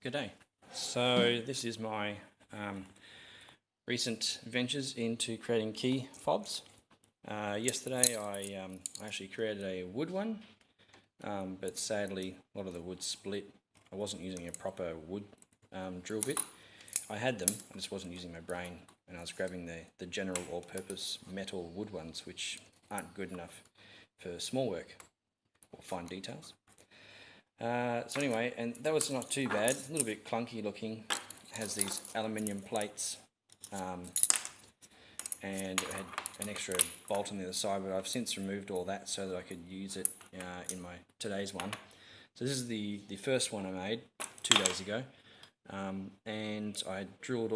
Good day. So this is my recent ventures into creating key fobs. Yesterday I actually created a wood one, but sadly a lot of the wood split. I wasn't using a proper wood drill bit. I had them, I just wasn't using my brain, and I was grabbing the general all-purpose metal wood ones, which aren't good enough for small work or fine details. So anyway, and that was not too bad, a little bit clunky looking. It has these aluminium plates, and it had an extra bolt on the other side, but I've since removed all that so that I could use it in my today's one. So this is the first one I made 2 days ago, and I cut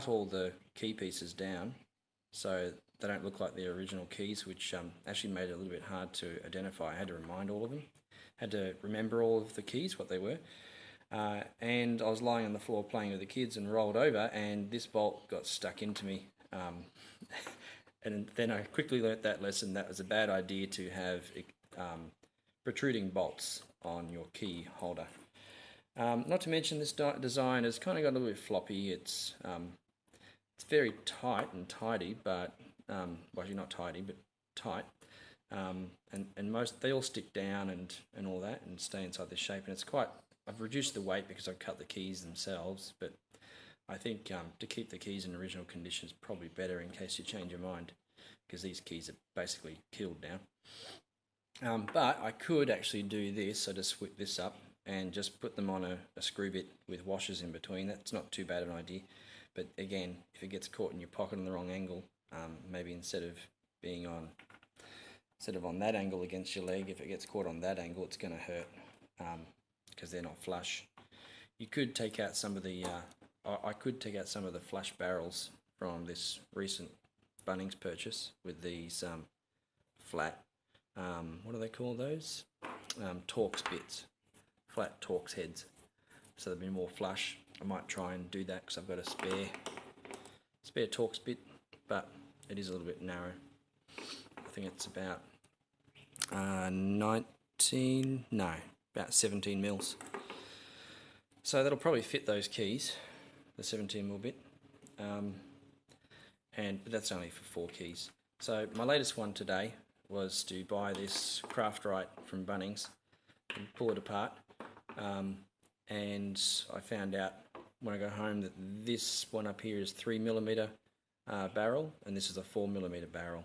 all the key pieces down so they don't look like the original keys, which actually made it a little bit hard to identify. I had to remind all of them. Had to remember all of the keys, what they were, and I was lying on the floor playing with the kids and rolled over, and this bolt got stuck into me, and then I quickly learnt that lesson. That was a bad idea to have protruding bolts on your key holder. Not to mention this design has kind of got a little bit floppy. It's very tight and tidy, but well, actually not tidy, but tight. And most they all stick down and all that and stay inside the shape, and it's quite. I've reduced the weight because I've cut the keys themselves, but I think to keep the keys in original condition is probably better in case you change your mind, because these keys are basically killed now. But I could actually do this. I just whip this up and just put them on a screw bit with washers in between. That's not too bad an idea, but again, if it gets caught in your pocket on the wrong angle, maybe instead of on that angle against your leg, if it gets caught on that angle, it's going to hurt because they're not flush. You could take out some of the. I could take out some of the flush barrels from this recent Bunnings purchase with these flat. What do they call those? Torx bits, flat Torx heads. So they'll be more flush. I might try and do that because I've got a spare Torx bit, but it is a little bit narrow. I think it's about about 17 mils. So that'll probably fit those keys, the 17 mil bit, but that's only for 4 keys. So my latest one today was to buy this craftright from Bunnings and pull it apart, and I found out when I got home that this one up here is 3mm barrel, and this is a 4mm barrel.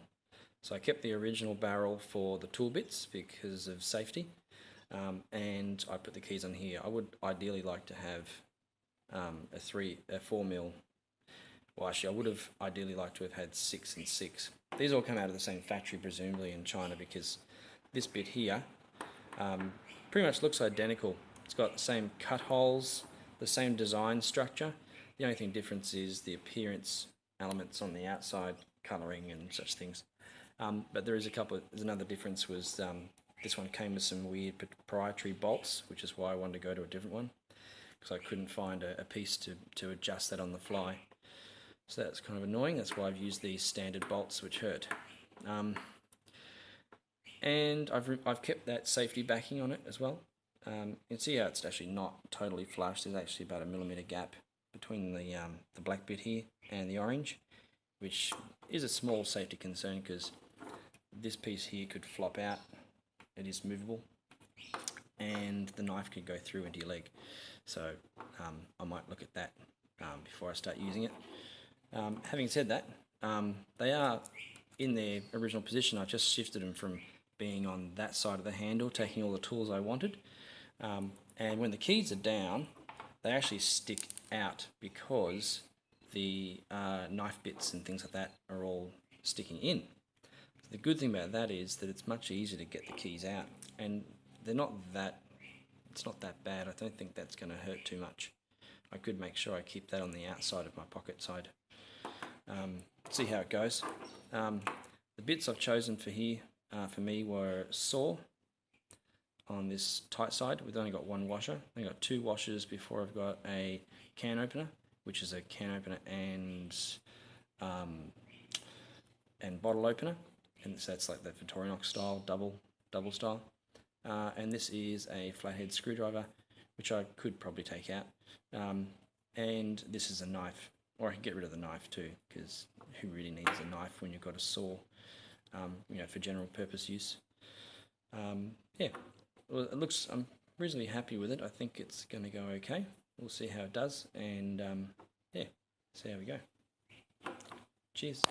So I kept the original barrel for the tool bits because of safety, and I put the keys on here. I would ideally like to have a 4mm. Well, actually, I would have ideally liked to have had 6 and 6. These all come out of the same factory, presumably in China, because this bit here pretty much looks identical. It's got the same cut holes, the same design structure. The only thing difference is the appearance elements on the outside, colouring and such things. But there's another difference was this one came with some weird proprietary bolts, which is why I wanted to go to a different one, because I couldn't find a piece to adjust that on the fly. So that's kind of annoying. That's why I've used these standard bolts, which hurt. And I've kept that safety backing on it as well. You can see how it's actually not totally flush. There's actually about a millimetre gap between the black bit here and the orange, which is a small safety concern because this piece here could flop out. It is movable, and the knife could go through into your leg. So I might look at that before I start using it. Having said that, they are in their original position. I just shifted them from being on that side of the handle, taking all the tools I wanted, and when the keys are down, they actually stick out because the knife bits and things like that are all sticking in. The good thing about that is that it's much easier to get the keys out, and it's not that bad. I don't think that's going to hurt too much. I could make sure I keep that on the outside of my pocket side. See how it goes. The bits I've chosen for here, for me, were saw on this tight side. We've only got one washer. I've got 2 washers before I've got a can opener, which is a can opener and bottle opener, and so that's like the Victorinox style, double style. And this is a flathead screwdriver, which I could probably take out. And this is a knife, or I can get rid of the knife too, because who really needs a knife when you've got a saw, for general purpose use. Yeah, well, it looks, I'm reasonably happy with it. I think it's going to go okay. We'll see how it does, and yeah, see how we go. Cheers.